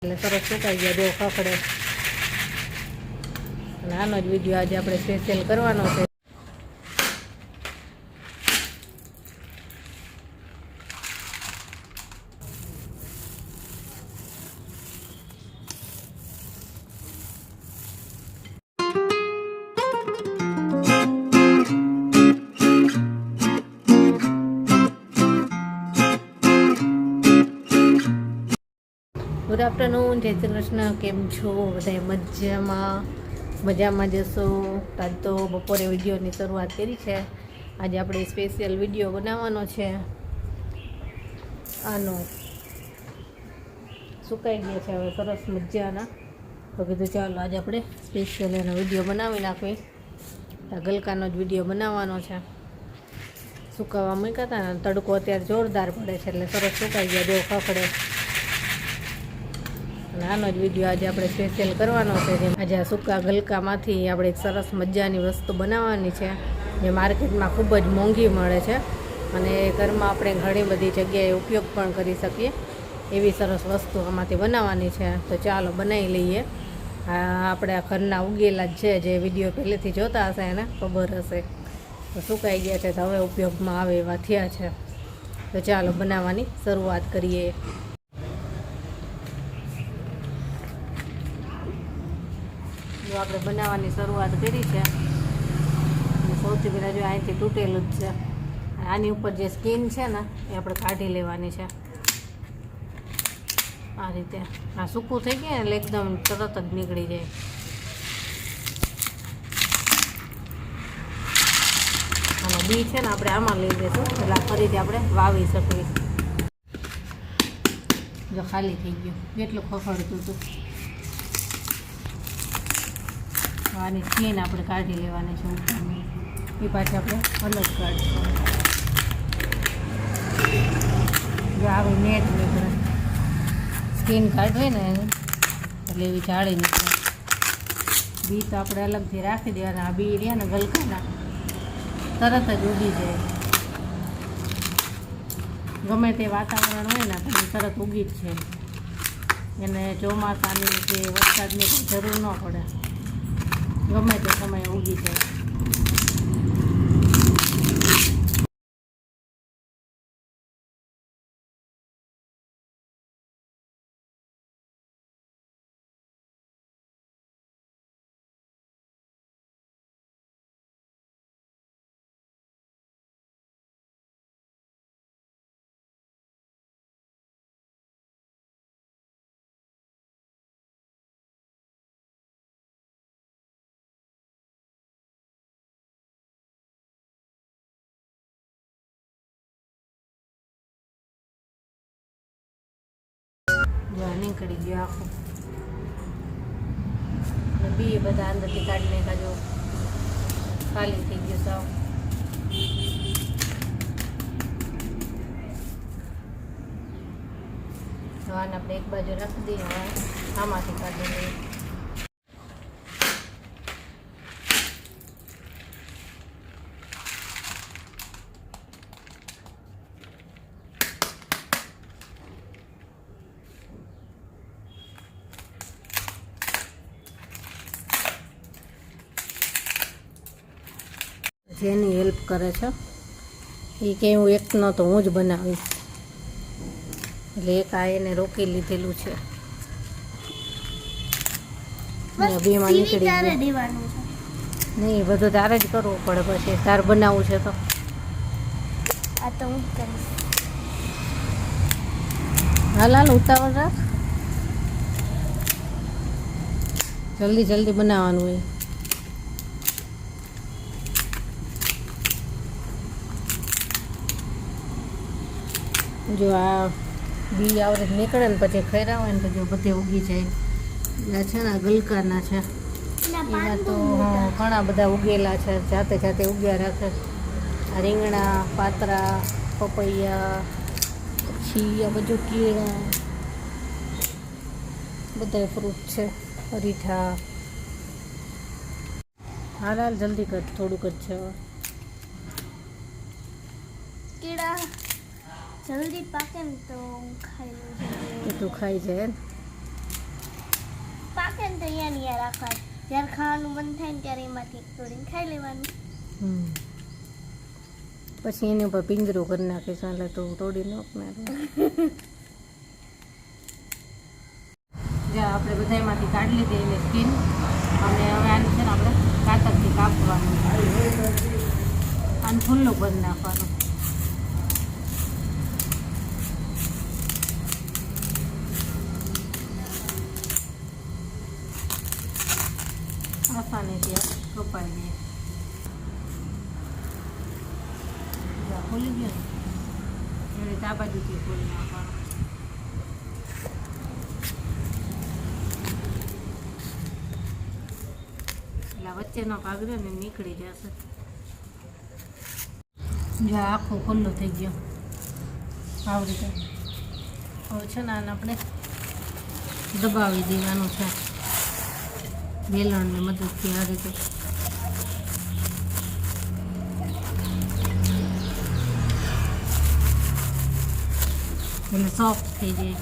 એટલે સરસ સુકાઈ ગયા, જો ખખડે. અને આનો જ વિડીયો આજે આપણે સ્પેશિયલ કરવાનો છે. ગુડ આફ્ટરનૂન, જય શ્રી કૃષ્ણ. કેમ છો બધા? મજામાં જશો. આજ તો બપોરે વિડીયોની શરૂઆત કરી છે. આજે આપણે સ્પેશિયલ વિડીયો બનાવવાનો છે. આનો સુકાઈ ગયા છે હવે સરસ મજાના, તો કીધું ચાલો આજે આપણે સ્પેશિયલ એનો વિડીયો બનાવી નાખીએ. આ ગલકાનો જ વિડીયો બનાવવાનો છે. સુકાવા મૂક્યા હતા ને, તડકો અત્યારે જોરદાર પડે છે એટલે સરસ સુકાઈ ગયા, જો ખખડે. આનો જ વિડીયો આજે આપણે સ્પેશિયલ કરવાનો છે. જેમ આજે આ સૂકા ગલકામાંથી આપણે એક સરસ મજાની વસ્તુ બનાવવાની છે, જે માર્કેટમાં ખૂબ જ મોંઘી મળે છે અને ઘરમાં આપણે ઘણી બધી જગ્યાએ ઉપયોગ પણ કરી શકીએ એવી સરસ વસ્તુ આમાંથી બનાવવાની છે. તો ચાલો બનાવી લઈએ. આ આપણા ઘરના ઉગેલા જ છે, જે વિડીયો પહેલેથી જોતા હશે એને ખબર હશે. તો સુકાઈ ગયા છે તો હવે ઉપયોગમાં આવે એવા થયા છે. તો ચાલો બનાવવાની શરૂઆત કરીએ. જો આપણે બનાવવાની શરૂઆત કરી છે. સૌથી પહેલાં જો અહીંથી તૂટેલું જ છે. આની ઉપર જે સ્કીન છે ને એ આપણે કાઢી લેવાની છે. આ રીતે આ સૂકું થઈ ગયા એટલે એકદમ તરત જ નીકળી જાય. આનો બી છે ને આપણે આમાં લઈ લઈશું એટલે ફરીથી આપણે વાવી શકીએ. જો ખાલી થઈ ગયું, કેટલું ખખડતું હતું. આની સ્કીન આપણે કાઢી લેવાની છે ઉપરની, એ પાછી આપણે અલગ કાઢીશું. જો આવી નેટ નીકળે, સ્કીન કાઢવી ને એટલે એવી જાળી નીકળે. બી તો આપણે અલગથી રાખી દેવાના. આ બી રહ્યા ને ગલકાના તરત જ ઉગી જાય. ગમે તે વાતાવરણ હોય ને તો તરત ઉગી જ છે. એને ચોમાસાની કે વરસાદની જરૂર ન પડે, ગમે તે સમયે ઉગી જાય. નીકળી ગયો આખું. બી બધા અંદરથી કાઢી નાખ્યા, જો ખાલી થઈ ગયું સાવ. તો આને આપણે એક બાજુ રાખી દઈએ. આમાંથી કાઢી લઈએ. જેની હેલ્પ કરે છે એ કે હું એકનો તો હું જ બનાવીશ, એટલે એક આ એને રોકી લીધેલું છે. બેમાં નીકળી ગયું. નહીં, બધું તારે જ કરવું પડે. પછી તાર બનાવવું છે તો હાલ હાલ ઉતાવળ રાખ, જલ્દી જલ્દી બનાવવાનું હોય. જો આ બી આવડે નીકળે ને પછી ખૈરા હોય ને તો જો બધે ઉગી જાય. આ છે ને ગલકાના છે, એમાં તો ઘણા બધા ઉગેલા છે, જાતે જાતે ઉગ્યા રાખે. આ રીંગણા, પાતરા, પપૈયા, પછી આ બધું કેળા, બધા ફ્રૂટ છે, અરીઠા. હાલ હાલ જલ્દી કર, થોડુંક જ છે કેળા. જલ્દી પાકે ને તો ખાઈ લઉં. તું ખાઈ જાય. અહીંયા ને અહીંયા રાખવાનું. જ્યારે ખાવાનું મન થાય ને ત્યારે એમાંથી તોડીને ખાઈ લેવાનું. પછી એની ઉપર પિંજરું કરી નાખીશ એટલે તો તોડી નાખ. જ્યાં આપણે બધામાંથી કાઢી લીધી એની સ્કીન, અને હવે આને છે ને આપણે કાતરથી કાપવાનું. આને ખુલ્લું કરી નાખવાનું. આસાનીથી કપાઈ દઈએ. ખોલી ગયો ને એ રીતે આ બાજુથી ખોલી નાખવાનું. એટલે વચ્ચેનો ભાગ રહ્યો ને નીકળી જશે. જો આખું ખુલ્લું થઈ ગયું આવી રીતે. હવે છે ને આને આપણે દબાવી દેવાનું છે વેલણની મદદથી આ રીતે. એટલે સોફ્ટ થઈ જાય.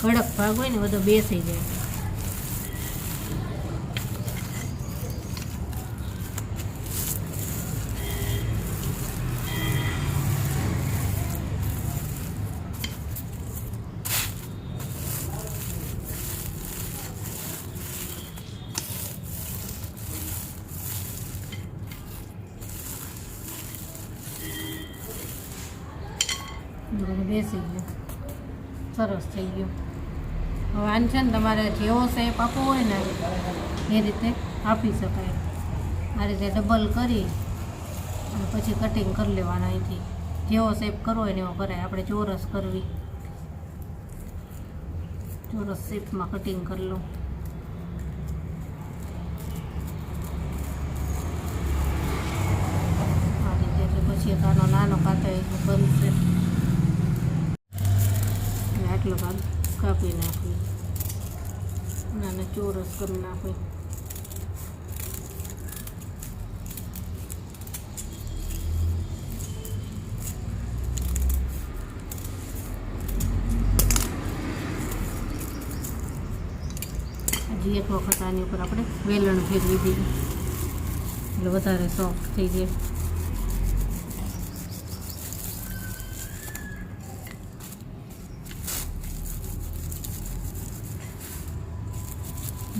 કડક ભાગ હોય ને બધો બેસી જાય. બેસી ગયું, સરસ થઈ ગયું. હવે આને છે ને તમારે જેવો શેપ આપવો હોય ને એ રીતે આપી શકાય. આ રીતે ડબલ કરી અને પછી કટિંગ કરી લેવાના. અહીંથી જેવો શેપ કરવો હોય ને એવો કરાય. આપણે ચોરસ કરવી, ચોરસ શેપમાં કટિંગ કરી લઉં. આ રીતે પછી આનો નાનો કાતો બનશે. આટલો ભાગ કાપી નાખવી, નાના ચોરસ કરી નાખવી. હજી એક વખત આની ઉપર આપણે વેલણ ફેરવી દઈએ એટલે વધારે સોફ્ટ થઈ જાય.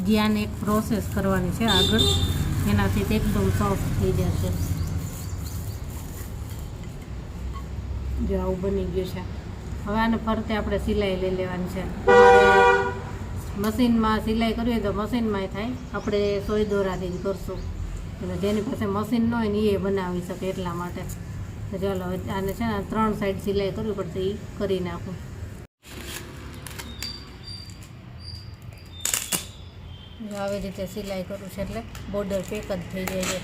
જે આને એક પ્રોસેસ કરવાની છે આગળ, એનાથી તે એકદમ સોફ્ટ થઈ જશે. જો આવું બની ગયું છે. હવે આને ફરતે આપણે સિલાઈ લઈ લેવાની છે. તમારે મશીનમાં સિલાઈ કરવી હોય તો મશીનમાં થાય, આપણે સોય દોરાથી જ કરશું. એટલે જેની પાસે મશીન ન હોય ને એ બનાવી શકે એટલા માટે. તો ચાલો આને છે ને 3 સાઈડ સિલાઈ કરવી પડશે, એ કરી નાખું. જો આવી રીતે સિલાઈ કરું છે એટલે બોર્ડર પેક જ થઈ જાય છે.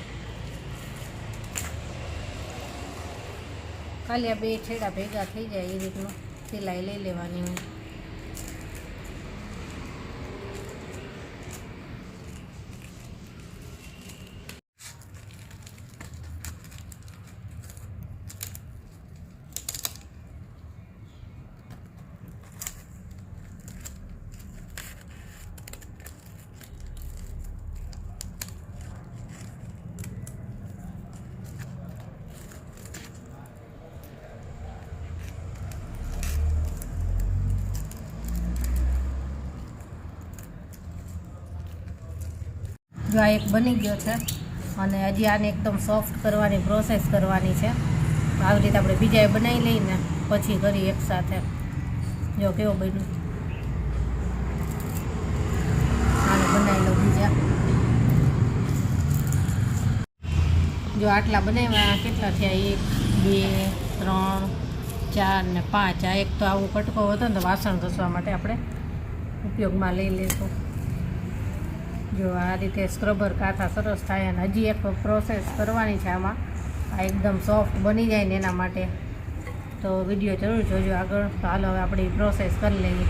ખાલી આ 2 છેડા ભેગા થઈ જાય એ રીતનું સિલાઈ લઈ લેવાની હોય. જો આ એક બની ગયો છે અને હજી આને એકદમ સોફ્ટ કરવાની પ્રોસેસ કરવાની છે. આવી રીતે આપણે બીજા બનાવી લઈને પછી કરી એકસાથે. જો કેવો બન્યું, આને બનાવી લો બીજા. જો આટલા બનાવ્યા, કેટલા થયા? 1 2 3 4 ને 5. આ એક તો આવું કટકો હતો ને તો વાસણ ઘસવા માટે આપણે ઉપયોગમાં લઈ લઈશું. જો આ રીતે સ્ક્રબર કાંથા સરસ થાય. અને હજી એક પ્રોસેસ કરવાની છે આમાં, આ એકદમ સોફ્ટ બની જાય ને એના માટે. તો વિડીયો જરૂર જોજો આગળ. તો હાલો હવે આપણે પ્રોસેસ કરી લઈએ.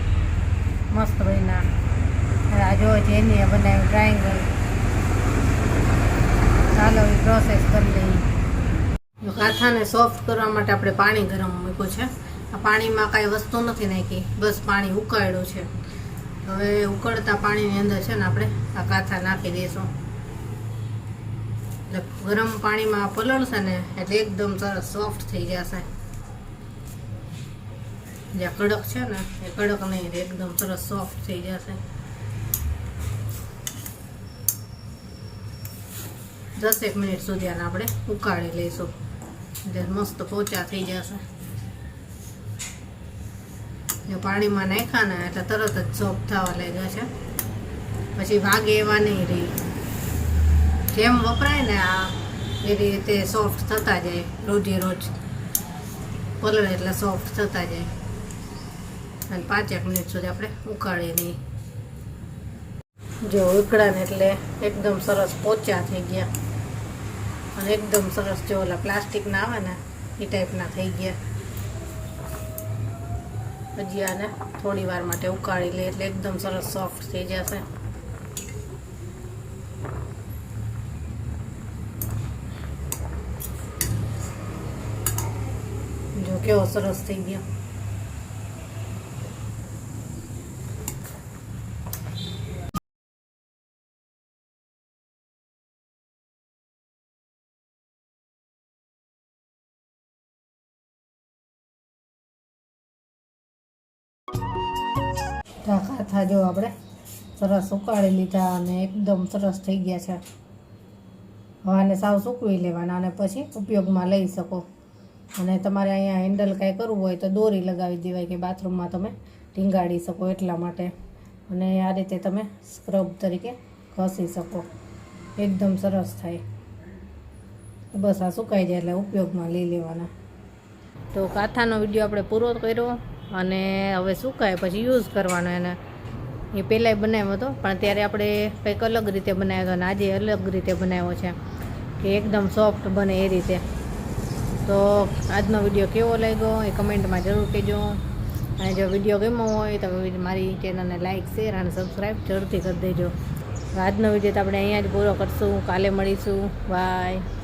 મસ્ત બન્યા. આ જો જેની બનાવ્યું ટ્રાયેંગલ. ચાલો પ્રોસેસ કરી લઈએ. જો કાથાને સોફ્ટ કરવા માટે આપણે પાણી ગરમ મૂક્યું છે. આ પાણીમાં કાંઈ વસ્તુ નથી નાખી, બસ પાણી ઉકાળ્યું છે. હવે ઉકળતા પાણીની અંદર છે ને આપણે આ કાથા નાખી દઈશું. એટલે ગરમ પાણીમાં પલળશે ને એટલે એકદમ સરસ સોફ્ટ થઈ જશે. જે કડક છે ને એ કડક નહીં, એકદમ સરસ સોફ્ટ થઈ જશે. 10 મિનિટ સુધી આને આપણે ઉકાળી લઈશું એટલે મસ્ત પોચા થઈ જશે. જો પાણીમાં નાખ્યા ને એટલે તરત જ સોફ્ટ થવા લાગ્યા છે. પછી વાગે એવા નહીં રહી. જેમ વપરાય ને આ એ રીતે સોફ્ટ થતા જાય. રોજે રોજ પલળે એટલે સોફ્ટ થતા જાય. અને 5 મિનિટ સુધી આપણે ઉકાળી નહીં. જો ઉકળા ને એટલે એકદમ સરસ પોચા થઈ ગયા અને એકદમ સરસ જો ઓલા પ્લાસ્ટિકના આવે ને એ ટાઈપના થઈ ગયા. હજી આને થોડી વાર માટે ઉકાળી લે એટલે એકદમ સરસ સોફ્ટ થઈ જશે. જો કેવો સરસ થઈ ગયો. કાથા જો આપણે સરસ ઉકાળી લીધા અને એકદમ સરસ થઈ ગયા છે. હવે આને સાવ સૂકવી લેવાના અને પછી ઉપયોગમાં લઈ શકો. અને તમારે અહીંયા હેન્ડલ કાંઈ કરવું હોય તો દોરી લગાવી દેવાય કે બાથરૂમમાં તમે ટીંગાડી શકો એટલા માટે. અને આ રીતે તમે સ્ક્રબ તરીકે ઘસી શકો. એકદમ સરસ થાય. બસ આ સુકાઈ જાય એટલે ઉપયોગમાં લઈ લેવાના. તો કાથાનો વિડીયો આપણે પૂરો કર્યો અને હવે સુકાય પછી યુઝ કરવાનો. એને એ પહેલાંય બનાવ્યો હતો પણ ત્યારે આપણે કંઈક અલગ રીતે બનાવ્યો હતો અને આજે અલગ રીતે બનાવ્યો છે કે એકદમ સોફ્ટ બને એ રીતે. તો આજનો વિડીયો કેવો લાગ્યો એ કમેન્ટમાં જરૂર કહેજો. અને જો વિડીયો ગમ્યો હોય તો મારી ચેનલને લાઇક, શેર અને સબસ્ક્રાઈબ જરૂરથી કરી દેજો. આજનો વિડીયો તો આપણે અહીંયા જ પૂરો કરશું. કાલે મળીશું. બાય.